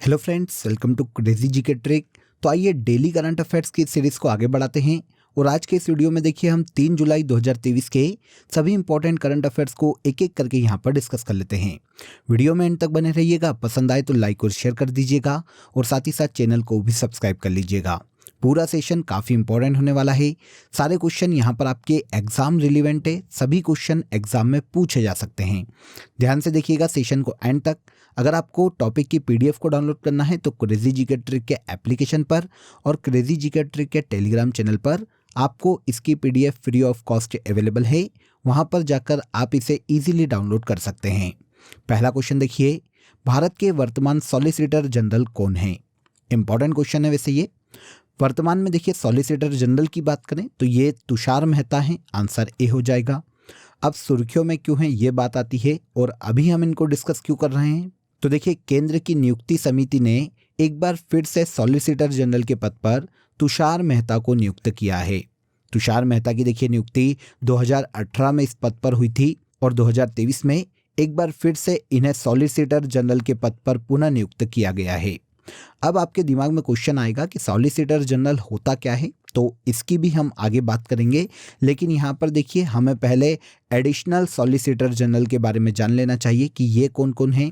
Hello friends, welcome to Crazy GK Trick. तो आइए daily current affairs की series को आगे बढ़ाते हैं और आज के इस वीडियो में देखिए हम 3 जुलाई 2023 के सभी इंपॉर्टेंट करंट अफेयर्स को एक एक करके यहाँ पर डिस्कस कर लेते हैं। वीडियो में एंड तक बने रहिएगा, पसंद आए तो लाइक और शेयर कर दीजिएगा और साथ ही साथ चैनल को भी सब्सक्राइब कर लीजिएगा। पूरा सेशन काफ़ी इंपॉर्टेंट होने वाला है। सारे क्वेश्चन यहाँ पर आपके एग्जाम रिलेवेंट है, सभी क्वेश्चन एग्जाम में पूछे जा सकते हैं। ध्यान से देखिएगा सेशन को एंड तक। अगर आपको टॉपिक की पीडीएफ को डाउनलोड करना है तो क्रेजी जीके ट्रिक के एप्लीकेशन पर और क्रेजी जीके ट्रिक के टेलीग्राम चैनल पर आपको इसकी PDF free of cost available है। वहां पर जाकर आप इसे इजीली डाउनलोड कर सकते हैं। पहला क्वेश्चन देखिए, भारत के वर्तमान सॉलिसिटर जनरल कौन है? इंपॉर्टेंट क्वेश्चन है वैसे ये। वर्तमान में देखिए सॉलिसिटर जनरल की बात करें तो ये तुषार मेहता हैं, आंसर ए हो जाएगा। अब सुर्खियों में क्यों है ये बात आती है और अभी हम इनको डिस्कस क्यों कर रहे हैं? तो देखिए केंद्र की नियुक्ति समिति ने एक बार फिर से सॉलिसिटर जनरल के पद पर तुषार मेहता को नियुक्त किया है। तुषार मेहता की देखिए नियुक्ति 2018 में इस पद पर हुई थी और 2023 में एक बार फिर से इन्हें सॉलिसिटर जनरल के पद पर पुनः नियुक्त किया गया है। अब आपके दिमाग में क्वेश्चन आएगा कि सॉलिसिटर जनरल होता क्या है, तो इसकी भी हम आगे बात करेंगे, लेकिन यहाँ पर देखिए हमें पहले एडिशनल सॉलिसिटर जनरल के बारे में जान लेना चाहिए कि ये कौन कौन है।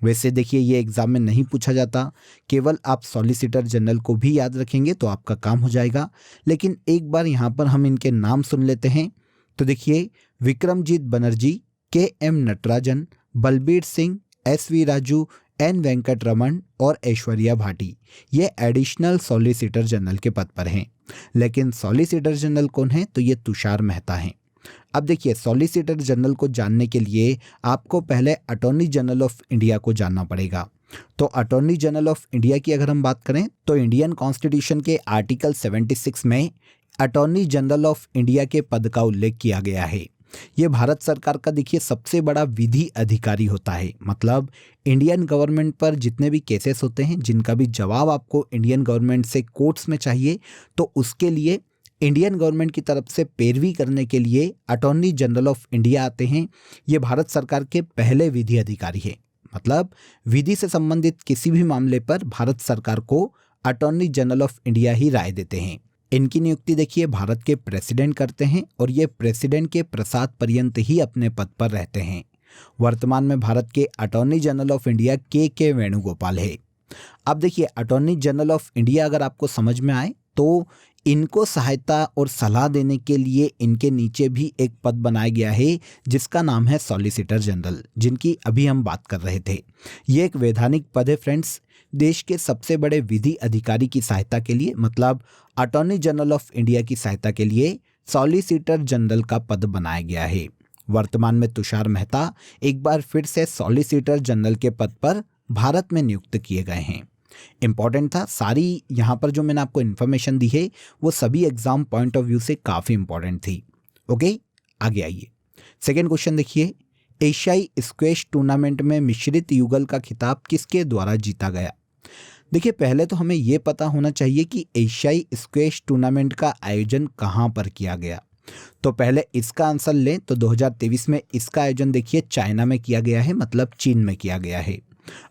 वैसे देखिए ये एग्जाम में नहीं पूछा जाता, केवल आप सॉलिसिटर जनरल को भी याद रखेंगे तो आपका काम हो जाएगा। लेकिन एक बार यहाँ पर हम इनके नाम सुन लेते हैं। तो देखिए Vikramjit Banerjee, K M Natarajan, Balbir Singh, S V. Raju, N Venkat Raman और ऐश्वर्या भाटी ये एडिशनल सॉलिसिटर जनरल के पद पर हैं। लेकिन सॉलिसिटर जनरल कौन है? तो ये तुषार मेहता हैं। अब देखिए सॉलिसिटर जनरल को जानने के लिए आपको पहले अटॉर्नी जनरल ऑफ इंडिया को जानना पड़ेगा। तो अटॉर्नी जनरल ऑफ इंडिया की अगर हम बात करें तो इंडियन कॉन्स्टिट्यूशन के आर्टिकल 76 में अटॉर्नी जनरल ऑफ इंडिया के पद का उल्लेख किया गया है। ये भारत सरकार का देखिए सबसे बड़ा विधि अधिकारी होता है। मतलब इंडियन गवर्नमेंट पर जितने भी केसेस होते हैं जिनका भी जवाब आपको इंडियन गवर्नमेंट से कोर्ट्स में चाहिए, तो उसके लिए इंडियन गवर्नमेंट की तरफ से पैरवी करने के लिए अटॉर्नी जनरल ऑफ इंडिया आते हैं। ये भारत सरकार के पहले विधि अधिकारी है। मतलब विधि से संबंधित किसी भी मामले पर भारत सरकार को अटॉर्नी जनरल ऑफ इंडिया ही राय देते हैं। इनकी नियुक्ति देखिए भारत के प्रेसिडेंट करते हैं और ये प्रेसिडेंट के प्रसाद पर्यंत ही अपने पद पर रहते हैं। वर्तमान में भारत के अटॉर्नी जनरल ऑफ इंडिया के वेणुगोपाल है। अब देखिए अटॉर्नी जनरल ऑफ इंडिया अगर आपको समझ में आए तो इनको सहायता और सलाह देने के लिए इनके नीचे भी एक पद बनाया गया है जिसका नाम है सॉलिसिटर जनरल, जिनकी अभी हम बात कर रहे थे। ये एक वैधानिक पद है फ्रेंड्स। देश के सबसे बड़े विधि अधिकारी की सहायता के लिए, मतलब अटॉर्नी जनरल ऑफ इंडिया की सहायता के लिए सॉलिसिटर जनरल का पद बनाया गया है। वर्तमान में तुषार मेहता एक बार फिर से सॉलिसिटर जनरल के पद पर भारत में नियुक्त किए गए हैं। इंपॉर्टेंट था, सारी यहाँ पर जो मैंने आपको इन्फॉर्मेशन दी है वो सभी एग्जाम पॉइंट ऑफ व्यू से काफ़ी इंपॉर्टेंट थी। ओके, आगे आइए। सेकेंड क्वेश्चन देखिए, एशियाई स्क्वैश टूर्नामेंट में मिश्रित युगल का खिताब किसके द्वारा जीता गया? देखिए पहले तो हमें ये पता होना चाहिए कि एशियाई स्क्वैश टूर्नामेंट का आयोजन कहाँ पर किया गया। तो पहले इसका आंसर लें तो 2023 में इसका आयोजन देखिए चाइना में किया गया है, मतलब चीन में किया गया है।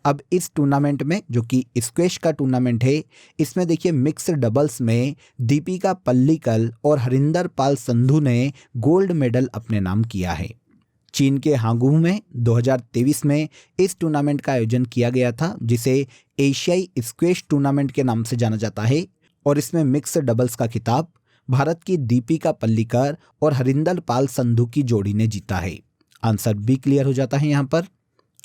अब इस टूर्नामेंट में जो कि स्क्वैश का टूर्नामेंट है, इसमें देखिए मिक्स्ड डबल्स में दीपिका पल्लिकल और हरिंदर पाल संधू ने गोल्ड मेडल अपने नाम किया है। चीन के हांगू में 2023 में इस टूर्नामेंट का आयोजन किया गया था जिसे एशियाई स्क्वैश टूर्नामेंट के नाम से जाना जाता है और इसमें मिक्स्ड डबल्स का खिताब भारत की दीपिका पल्लिकल और हरिंदर पाल संधू की जोड़ी ने जीता है। आंसर बी क्लियर हो जाता है यहाँ पर।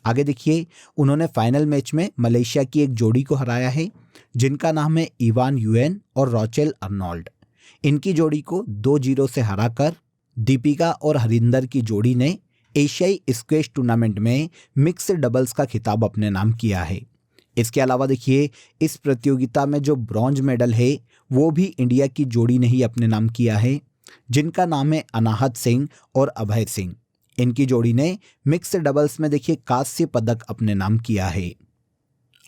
आगे देखिए, उन्होंने फाइनल मैच में मलेशिया की एक जोड़ी को हराया है जिनका नाम है इवान युएन और रॉचेल अर्नोल्ड। इनकी जोड़ी को 2-0 से हराकर दीपिका और हरिंदर की जोड़ी ने एशियाई स्क्वैश टूर्नामेंट में मिक्स्ड डबल्स का खिताब अपने नाम किया है। इसके अलावा देखिए इस प्रतियोगिता में जो ब्रॉन्ज मेडल है वो भी इंडिया की जोड़ी ने ही अपने नाम किया है जिनका नाम है अनाहत सिंह और अभय सिंह। इनकी जोड़ी ने मिक्स्ड डबल्स में देखिए कांस्य पदक अपने नाम किया है।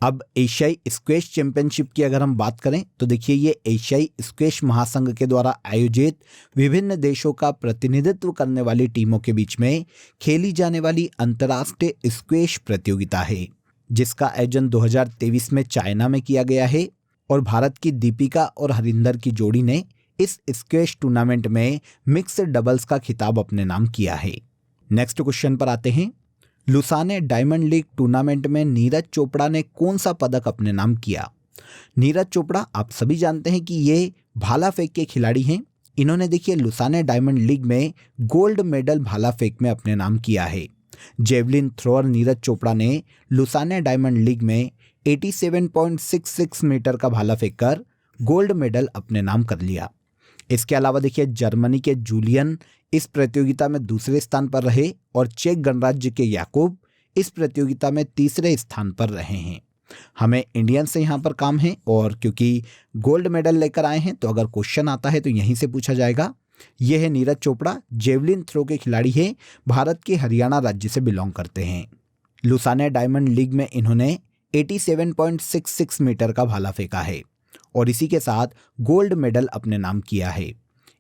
अब एशियाई स्क्वैश चैंपियनशिप की अगर हम बात करें तो देखिए ये एशियाई स्क्वैश महासंघ के द्वारा आयोजित विभिन्न देशों का प्रतिनिधित्व करने वाली टीमों के बीच में खेली जाने वाली अंतर्राष्ट्रीय स्क्वैश प्रतियोगिता है। जिसका आयोजन 2023 में चाइना में किया गया है और भारत की दीपिका और हरिंदर की जोड़ी ने इस स्क्वैश टूर्नामेंट में मिक्स्ड डबल्स का खिताब अपने नाम किया है। नेक्स्ट क्वेश्चन पर आते हैं। लुसाने डायमंड लीग टूर्नामेंट में नीरज चोपड़ा ने कौन सा पदक अपने नाम किया? नीरज चोपड़ा आप सभी जानते हैं कि ये भाला फेंक के खिलाड़ी हैं। इन्होंने देखिए लुसाने डायमंड लीग में गोल्ड मेडल भाला फेंक में अपने नाम किया है। जेवलिन थ्रोअर नीरज चोपड़ा ने लुसाने डायमंड लीग में 87.66 मीटर का भाला फेंककर गोल्ड मेडल अपने नाम कर लिया। इसके अलावा देखिए जर्मनी के जूलियन इस प्रतियोगिता में दूसरे स्थान पर रहे और चेक गणराज्य के याकूब इस प्रतियोगिता में तीसरे स्थान पर रहे हैं। हमें इंडियन से यहाँ पर काम है और क्योंकि गोल्ड मेडल लेकर आए हैं तो अगर क्वेश्चन आता है तो यहीं से पूछा जाएगा। यह है नीरज चोपड़ा, जेवलिन थ्रो के खिलाड़ी हैं, भारत के हरियाणा राज्य से बिलोंग करते हैं। लुसाने डायमंड लीग में इन्होंने 87.66 मीटर का भाला फेंका है और इसी के साथ गोल्ड मेडल अपने नाम किया है।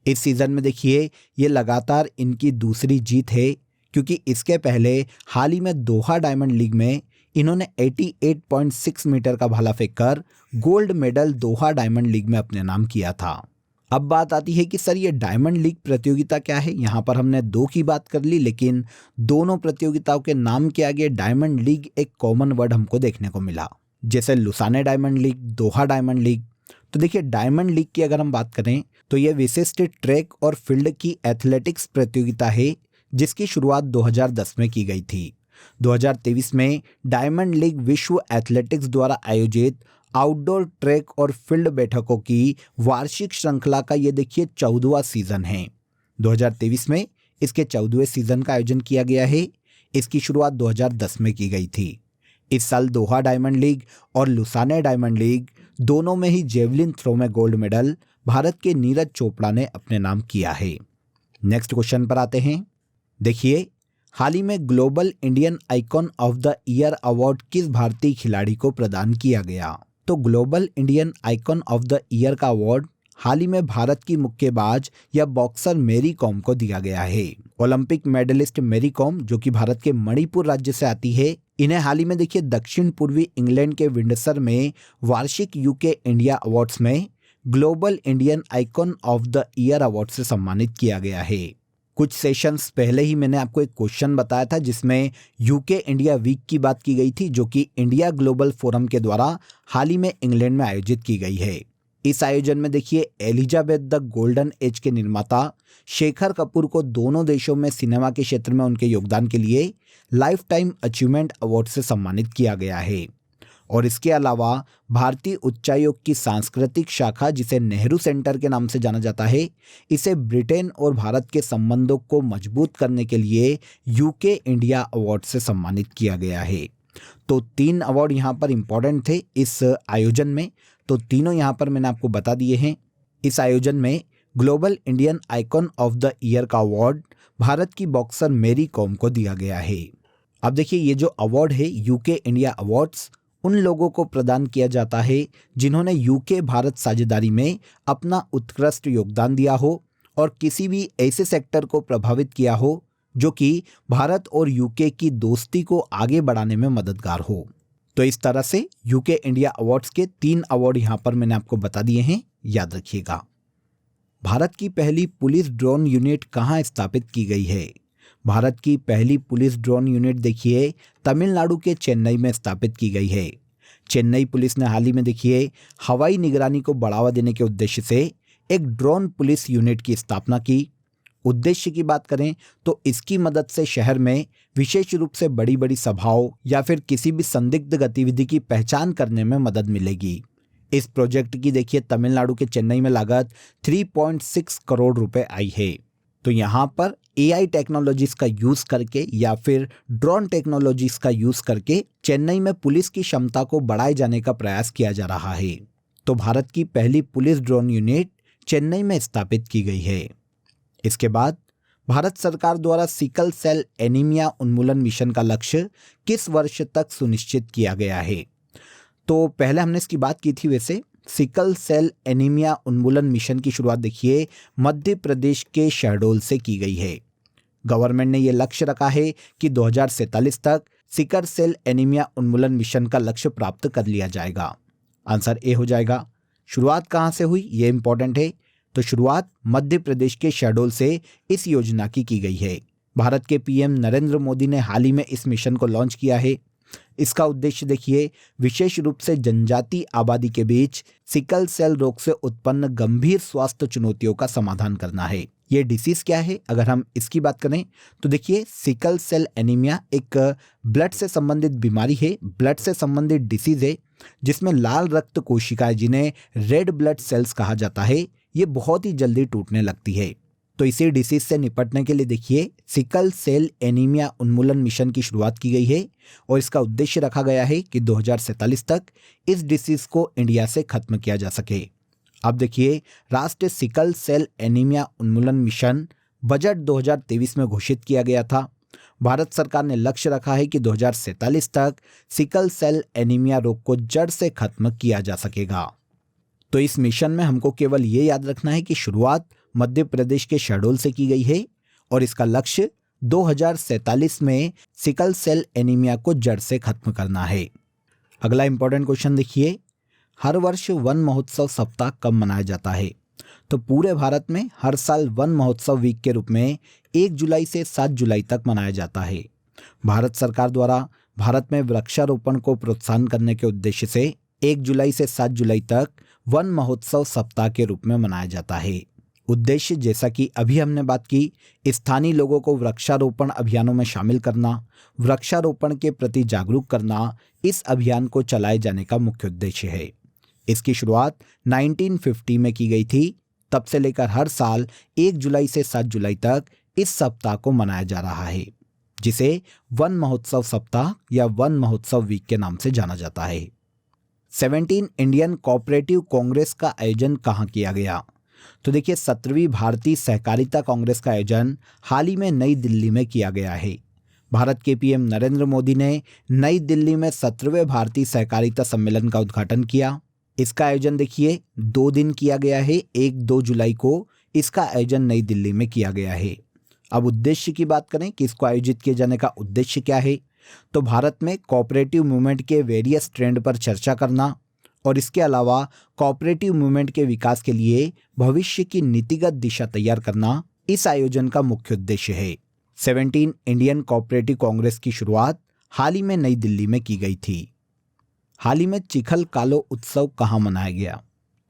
इस सीजन में देखिए ये लगातार इनकी दूसरी जीत है, क्योंकि इसके पहले हाल ही में दोहा डायमंड लीग में इन्होंने 88.6 मीटर का भाला फेंककर गोल्ड मेडल दोहा डायमंड लीग में अपने नाम किया था। अब बात आती है कि सर ये डायमंड लीग प्रतियोगिता क्या है? यहाँ पर हमने दो की बात कर ली, लेकिन दोनों प्रतियोगिताओं के नाम के आगे डायमंड लीग एक कॉमन वर्ड हमको देखने को मिला, जैसे लुसाने डायमंड लीग, दोहा डायमंड लीग। तो देखिए डायमंड लीग की अगर हम बात करें तो यह विशिष्ट ट्रैक और फील्ड की एथलेटिक्स प्रतियोगिता है, जिसकी शुरुआत 2010 में की गई थी। 2023 में डायमंड लीग विश्व एथलेटिक्स द्वारा आयोजित आउटडोर ट्रैक और फील्ड बैठकों की वार्षिक श्रृंखला का ये देखिए 14वां सीजन है। 2023 में इसके 14वें सीजन का आयोजन किया गया है। इसकी शुरुआत 2010 में की गई थी। इस साल दोहा डायमंड लीग और लुसाने डायमंड लीग दोनों में ही जेवलिन थ्रो में गोल्ड मेडल भारत के नीरज चोपड़ा ने अपने नाम किया है। नेक्स्ट क्वेश्चन पर आते हैं। देखिए हाल ही में global Indian icon of the year award किस भारतीय खिलाड़ी को प्रदान किया गया? तो global Indian icon of the year का अवार्ड हाल ही में भारत की मुक्केबाज या बॉक्सर मैरी कॉम को दिया गया है। ओलंपिक मेडलिस्ट मैरी कॉम, जो कि भारत के मणिपुर राज्य से आती है, इन्हें हाल ही में देखिए दक्षिण पूर्वी इंग्लैंड के विंडसर में वार्षिक यूके इंडिया अवार्ड्स में global Indian icon of the year award से सम्मानित किया गया है। कुछ सेशंस पहले ही मैंने आपको एक क्वेश्चन बताया था जिसमें यूके इंडिया वीक की बात की गई थी, जो कि इंडिया ग्लोबल फोरम के द्वारा हाल ही में इंग्लैंड में आयोजित की गई है। इस आयोजन में देखिए एलिजाबेथ द गोल्डन एज के निर्माता शेखर कपूर को दोनों देशों में सिनेमा के क्षेत्र में उनके योगदान के लिए लाइफ टाइम अचीवमेंट अवार्ड से सम्मानित किया गया है। और इसके अलावा भारतीय उच्चायोग की सांस्कृतिक शाखा, जिसे नेहरू सेंटर के नाम से जाना जाता है, इसे ब्रिटेन और भारत के संबंधों को मजबूत करने के लिए यूके इंडिया अवार्ड से सम्मानित किया गया है। तो 3 अवार्ड यहाँ पर इम्पोर्टेंट थे इस आयोजन में, तो तीनों यहाँ पर मैंने आपको बता दिए हैं। इस आयोजन में global Indian icon of the year का अवार्ड भारत की बॉक्सर मैरी कॉम को दिया गया है। अब देखिए ये जो अवार्ड है यूके इंडिया अवार्ड्स, उन लोगों को प्रदान किया जाता है जिन्होंने यूके भारत साझेदारी में अपना उत्कृष्ट योगदान दिया हो और किसी भी ऐसे सेक्टर को प्रभावित किया हो जो कि भारत और यूके की दोस्ती को आगे बढ़ाने में मददगार हो। तो इस तरह से यूके इंडिया अवार्ड्स के 3 अवार्ड यहाँ पर मैंने आपको बता दिए हैं, याद रखिएगा। भारत की पहली पुलिस ड्रोन यूनिट कहाँ स्थापित की गई है? भारत की पहली पुलिस ड्रोन यूनिट देखिए तमिलनाडु के चेन्नई में स्थापित की गई है। चेन्नई पुलिस ने हाल ही में देखिए हवाई निगरानी को बढ़ावा देने के उद्देश्य से एक ड्रोन पुलिस यूनिट की स्थापना की। उद्देश्य की बात करें तो इसकी मदद से शहर में विशेष रूप से बड़ी बड़ी सभाओं या फिर किसी भी संदिग्ध गतिविधि की पहचान करने में मदद मिलेगी। इस प्रोजेक्ट की देखिए तमिलनाडु के चेन्नई में लागत 3.6 करोड़ रुपए आई है। तो यहाँ पर AI टेक्नोलॉजीज का यूज करके या फिर ड्रोन टेक्नोलॉजीज का यूज करके चेन्नई में पुलिस की क्षमता को बढ़ाए जाने का प्रयास किया जा रहा है। तो भारत की पहली पुलिस ड्रोन यूनिट चेन्नई में स्थापित की गई है। इसके बाद भारत सरकार द्वारा सिकल सेल एनीमिया उन्मूलन मिशन का लक्ष्य किस वर्ष तक सुनिश्चित किया गया है? तो पहले हमने इसकी बात की थी। वैसे सिकल सेल एनीमिया उन्मूलन मिशन की शुरुआत देखिए मध्य प्रदेश के शहडोल से की गई है। गवर्नमेंट ने यह लक्ष्य रखा है कि 2047 तक सिकल सेल एनीमिया उन्मूलन मिशन का लक्ष्य प्राप्त कर लिया जाएगा? आंसर ए हो जाएगा। शुरुआत कहाँ से हुई, ये इंपॉर्टेंट है। तो शुरुआत मध्य प्रदेश के शहडोल से इस योजना की गई है। भारत के पीएम नरेंद्र मोदी ने हाल ही में इस मिशन को लॉन्च किया है। इसका उद्देश्य देखिए, विशेष रूप से जनजातीय आबादी के बीच सिकल सेल रोग से उत्पन्न गंभीर स्वास्थ्य चुनौतियों का समाधान करना है। ये डिसीज क्या है, अगर हम इसकी बात करें तो देखिए, सिकल सेल एनीमिया एक ब्लड से संबंधित बीमारी है, ब्लड से संबंधित डिसीज है, जिसमें लाल रक्त कोशिकाएं, जिन्हें रेड ब्लड सेल्स कहा जाता है, ये बहुत ही जल्दी टूटने लगती है। तो इसी डिसीज से निपटने के लिए देखिए, सिकल सेल एनीमिया उन्मूलन मिशन की शुरुआत की गई है और इसका उद्देश्य रखा गया है कि 2047 तक इस डिसीज को इंडिया से खत्म किया जा सके। अब देखिए, राष्ट्रीय सिकल सेल एनीमिया उन्मूलन मिशन बजट 2023 में घोषित किया गया था। भारत सरकार ने लक्ष्य रखा है कि 2047 तक सिकल सेल एनीमिया रोग को जड़ से खत्म किया जा सकेगा। तो इस मिशन में हमको केवल ये याद रखना है कि शुरुआत मध्य प्रदेश के शहडोल से की गई है और इसका लक्ष्य 2047 में सिकल सेल एनीमिया को जड़ से खत्म करना है। अगला इंपॉर्टेंट क्वेश्चन देखिए, हर वर्ष वन महोत्सव सप्ताह कब मनाया जाता है? तो पूरे भारत में हर साल वन महोत्सव वीक के रूप में 1 जुलाई से 7 जुलाई तक मनाया जाता है। भारत सरकार द्वारा भारत में वृक्षारोपण को प्रोत्साहन करने के उद्देश्य से 1 जुलाई से 7 जुलाई तक वन महोत्सव सप्ताह के रूप में मनाया जाता है। उद्देश्य, जैसा कि अभी हमने बात की, स्थानीय लोगों को वृक्षारोपण अभियानों में शामिल करना, वृक्षारोपण के प्रति जागरूक करना, इस अभियान को चलाए जाने का मुख्य उद्देश्य है। इसकी शुरुआत 1950 में की गई थी। तब से लेकर हर साल 1 जुलाई से 7 जुलाई तक इस सप्ताह को मनाया जा रहा है, जिसे वन महोत्सव सप्ताह या वन महोत्सव वीक के नाम से जाना जाता है। 17 इंडियन कोऑपरेटिव कांग्रेस का आयोजन कहाँ किया गया? तो देखिए, 17वीं भारतीय सहकारिता कांग्रेस का आयोजन हाल ही में नई दिल्ली में किया गया है। भारत के पीएम नरेंद्र मोदी ने नई दिल्ली में 17वें भारतीय सहकारिता सम्मेलन का उद्घाटन किया। इसका आयोजन देखिए 2 दिन किया गया है। 1-2 जुलाई को इसका आयोजन नई दिल्ली में किया गया है। अब उद्देश्य की बात करें कि इसको आयोजित किए जाने का उद्देश्य क्या है, तो भारत में कोऑपरेटिव मूवमेंट के वेरियस ट्रेंड पर चर्चा करना और इसके अलावा कोऑपरेटिव मूवमेंट के विकास के लिए भविष्य की नीतिगत दिशा तैयार करना इस आयोजन का मुख्य उद्देश्य है। 17 इंडियन कोऑपरेटिव कांग्रेस की शुरुआत हाल ही में नई दिल्ली में की गई थी। हाल ही में चिखल कालो उत्सव कहाँ मनाया गया?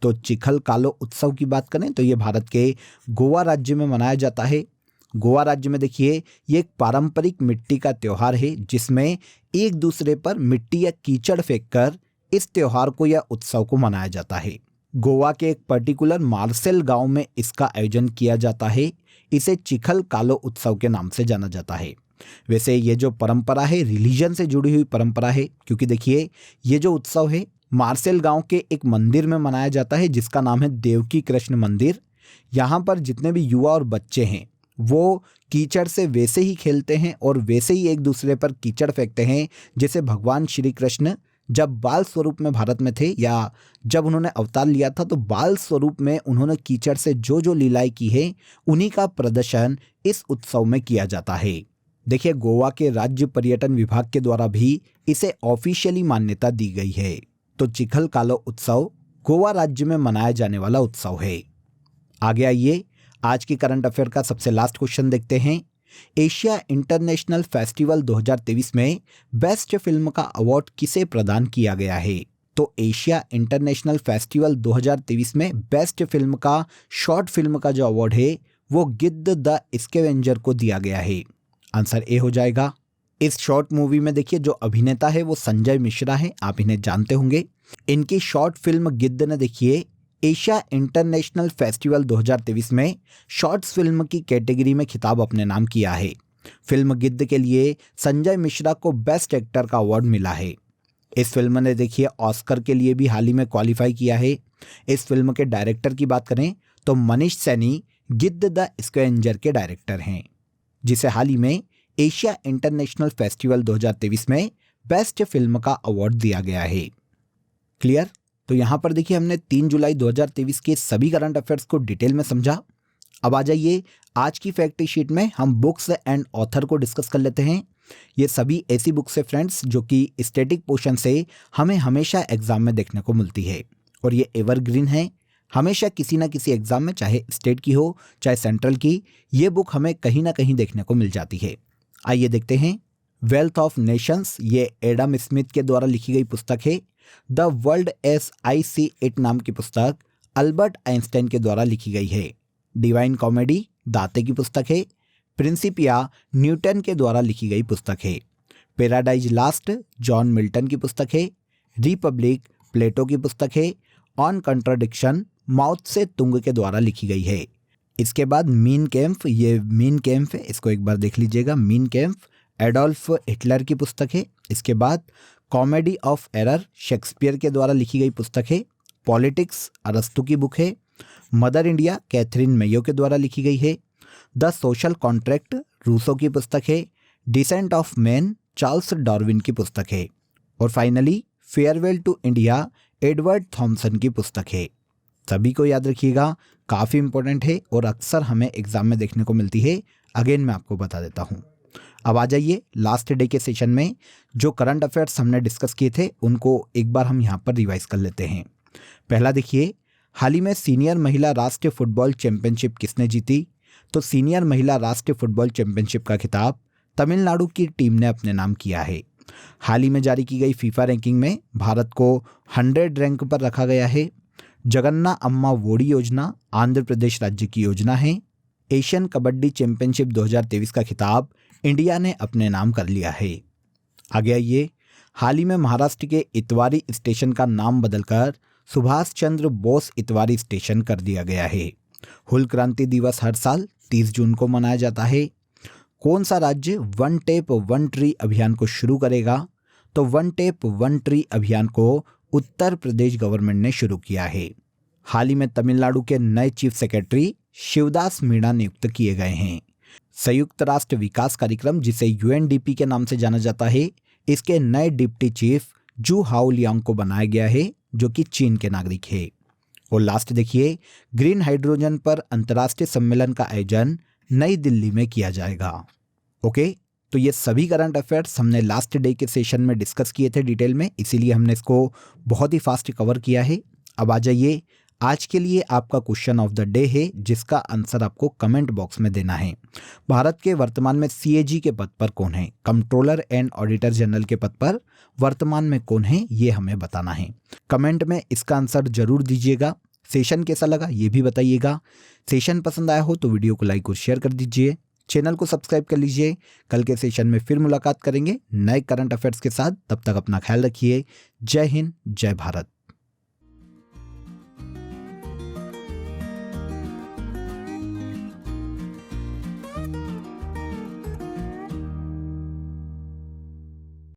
तो चिखल कालो उत्सव की बात करें तो ये भारत के गोवा राज्य में मनाया जाता है। गोवा राज्य में देखिए, ये एक पारंपरिक मिट्टी का त्योहार है, जिसमें एक दूसरे पर मिट्टी या कीचड़ फेंककर इस त्योहार को या उत्सव को मनाया जाता है। गोवा के एक पर्टिकुलर मार्सेल गांव में इसका आयोजन किया जाता है। इसे चिखल कालो उत्सव के नाम से जाना जाता है। वैसे ये जो परंपरा है, रिलीजन से जुड़ी हुई परंपरा है, क्योंकि देखिए, ये जो उत्सव है मार्सेल गांव के एक मंदिर में मनाया जाता है, जिसका नाम है देवकी कृष्ण मंदिर। यहाँ पर जितने भी युवा और बच्चे हैं, वो कीचड़ से वैसे ही खेलते हैं और वैसे ही एक दूसरे पर कीचड़ फेंकते हैं, जैसे भगवान श्री कृष्ण जब बाल स्वरूप में भारत में थे, या जब उन्होंने अवतार लिया था, तो बाल स्वरूप में उन्होंने कीचड़ से जो जो लीलाएं की है, उन्हीं का प्रदर्शन इस उत्सव में किया जाता है। देखिए, गोवा के राज्य पर्यटन विभाग के द्वारा भी इसे ऑफिशियली मान्यता दी गई है। तो चिखल कालो उत्सव गोवा राज्य में मनाया जाने वाला उत्सव है। आगे आइए, आज की करंट अफेयर का सबसे लास्ट क्वेश्चन देखते हैं। एशिया इंटरनेशनल फेस्टिवल 2023 में बेस्ट फिल्म का अवार्ड किसे प्रदान किया गया है? तो एशिया इंटरनेशनल फेस्टिवल 2023 में बेस्ट फिल्म का, शॉर्ट फिल्म का जो अवार्ड है, वो गिद्ध द स्कैवेंजर को दिया गया है। आंसर ए हो जाएगा। इस शॉर्ट मूवी में देखिए, जो अभिनेता है वो संजय मिश्रा है, आप इन्हें जानते होंगे। इनकी शॉर्ट फिल्म गिद्ध ने देखिए एशिया इंटरनेशनल फेस्टिवल 2023 में शॉर्ट्स फिल्म की कैटेगरी में खिताब अपने नाम किया है। फिल्म गिद्ध के लिए संजय मिश्रा को बेस्ट एक्टर का अवार्ड मिला है। इस फिल्म ने देखिए ऑस्कर के लिए भी हाल ही में क्वालिफाई किया है। इस फिल्म के डायरेक्टर की बात करें तो मनीष सैनी गिद्ध द स्कैवेंजर के डायरेक्टर हैं, जिसे हाल ही में एशिया इंटरनेशनल फेस्टिवल 2023 में बेस्ट फिल्म का अवार्ड दिया गया है। क्लियर? तो यहाँ पर देखिए, हमने 3 जुलाई 2023 के सभी करंट अफेयर्स को डिटेल में समझा। अब आ जाइए आज की फैक्ट शीट में हम बुक्स एंड ऑथर को डिस्कस कर लेते हैं। ये सभी ऐसी बुक्स है फ्रेंड्स जो कि स्टैटिक पोर्शन से हमें हमेशा एग्जाम में देखने को मिलती है और ये एवरग्रीन है। हमेशा किसी ना किसी एग्जाम में, चाहे स्टेट की हो चाहे सेंट्रल की, ये बुक हमें कहीं ना कहीं देखने को मिल जाती है। आइए देखते हैं। वेल्थ ऑफ नेशंस, ये एडम स्मिथ के द्वारा लिखी गई पुस्तक है। The world S I see it नाम की पुस्तक अल्बर्ट आइंस्टाइन के द्वारा लिखी गई है। डिवाइन कॉमेडी दाते की पुस्तक है। प्रिंसिपिया न्यूटन के द्वारा लिखी गई पुस्तक है। पैराडाइज लास्ट जॉन मिल्टन की पुस्तक है। रिपब्लिक प्लेटो की पुस्तक है। ऑन कंट्राडिक्शन माओ त्से तुंग के द्वारा लिखी गई है। इसके बाद मीन कैम्प, ये मीन कैम्प है, इसको एक बार देख लीजिएगा। मीन कैम्प एडोल्फ हिटलर की पुस्तक है। इसके बाद कॉमेडी ऑफ एरर शेक्सपियर के द्वारा लिखी गई पुस्तक है। पॉलिटिक्स अरस्तु की बुक है। मदर इंडिया कैथरीन मेयो के द्वारा लिखी गई है। द सोशल कॉन्ट्रैक्ट रूसो की पुस्तक है। Descent of Man Charles Darwin की पुस्तक है। और finally Farewell to India Edward Thomson की पुस्तक है। सभी को याद रखिएगा, काफ़ी इंपॉर्टेंट है और अक्सर हमें एग्जाम में देखने को मिलती है। अगेन मैं आपको बता देता हूँ। अब आ जाइए लास्ट डे के सेशन में जो करंट अफेयर्स हमने डिस्कस किए थे उनको एक बार हम यहाँ पर रिवाइज कर लेते हैं। पहला देखिए, हाल ही में सीनियर महिला राष्ट्रीय फुटबॉल चैंपियनशिप किसने जीती? तो सीनियर महिला राष्ट्रीय फुटबॉल चैंपियनशिप का खिताब तमिलनाडु की टीम ने अपने नाम किया है। हाल ही में जारी की गई फीफा रैंकिंग में भारत को 100 रैंक पर रखा गया है। जगन्ना अम्मा वोडी योजना आंध्र प्रदेश राज्य की योजना है। एशियन कबड्डी चैंपियनशिप 2023 का खिताब इंडिया ने अपने नाम कर लिया है। आगे आइए, हाल ही में महाराष्ट्र के इतवारी स्टेशन का नाम बदलकर सुभाष चंद्र बोस इतवारी स्टेशन कर दिया गया है। हुल क्रांति दिवस हर साल 30 जून को मनाया जाता है। कौन सा राज्य वन टेप वन ट्री अभियान को शुरू करेगा? तो वन टेप वन ट्री अभियान को उत्तर प्रदेश गवर्नमेंट ने शुरू किया है। हाल ही में तमिलनाडु के नए चीफ सेक्रेटरी शिवदास मीणा नियुक्त किए गए हैं। संयुक्त राष्ट्र विकास कार्यक्रम, जिसे यूएनडीपी के नाम से जाना जाता है, इसके नए डिप्टी चीफ जू हाओलियांग को बनाया गया है जो कि चीन के नागरिक है। और लास्ट देखिए, ग्रीन हाइड्रोजन पर अंतर्राष्ट्रीय सम्मेलन का आयोजन नई दिल्ली में किया जाएगा। ओके, तो ये सभी करंट अफेयर्स हमने लास्ट डे के सेशन में डिस्कस किए थे डिटेल में, इसीलिए हमने इसको बहुत ही फास्ट कवर किया है। अब आ जाइए, आज के लिए आपका क्वेश्चन ऑफ द डे है जिसका आंसर आपको कमेंट बॉक्स में देना है। भारत के वर्तमान में सीएजी के पद पर कौन है? कंट्रोलर एंड ऑडिटर जनरल के पद पर वर्तमान में कौन है, ये हमें बताना है। कमेंट में इसका आंसर जरूर दीजिएगा। सेशन कैसा लगा ये भी बताइएगा। सेशन पसंद आया हो तो वीडियो को लाइक और शेयर कर दीजिए। चैनल को सब्सक्राइब कर लीजिए। कल के सेशन में फिर मुलाकात करेंगे नए करंट अफेयर्स के साथ। तब तक अपना ख्याल रखिए। जय हिंद, जय भारत।